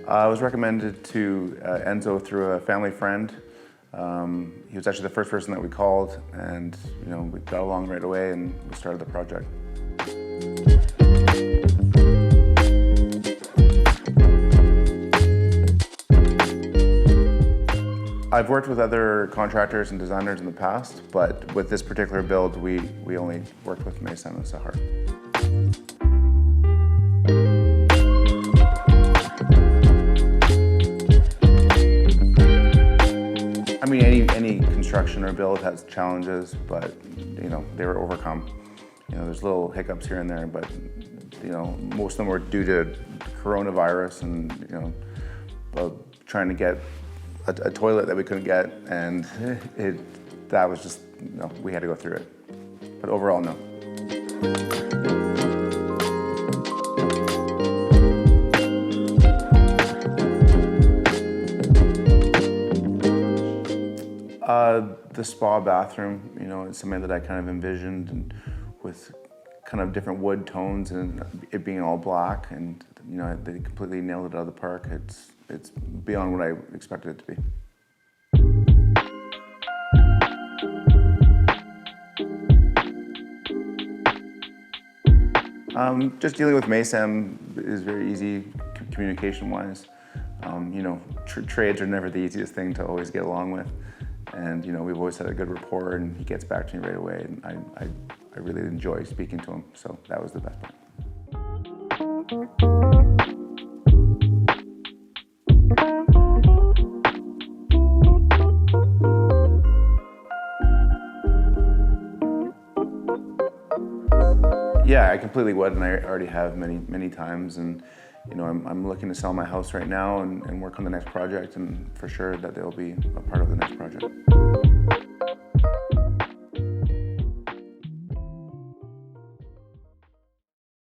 I was recommended to Enzo through a family friend. He was actually the first person that we called, and we got along right away and we started the project. I've worked with other contractors and designers in the past, but with this particular build, we only worked with Mason and Sahar. I mean, any construction or build has challenges, but they were overcome. There's little hiccups here and there, but most of them were due to coronavirus and trying to get a toilet that we couldn't get, and that was just, we had to go through it. But overall, no. The spa bathroom, is something that I kind of envisioned, and with kind of different wood tones and it being all black, and they completely nailed it out of the park. It's beyond what I expected it to be. Just dealing with Mason is very easy communication-wise. Trades are never the easiest thing to always get along with. And we've always had a good rapport, and he gets back to me right away, and I really enjoy speaking to him, so that was the best part. Yeah, I completely would, and I already have many times, and I'm looking to sell my house right now and work on the next project, and for sure that they'll be a part of the next project.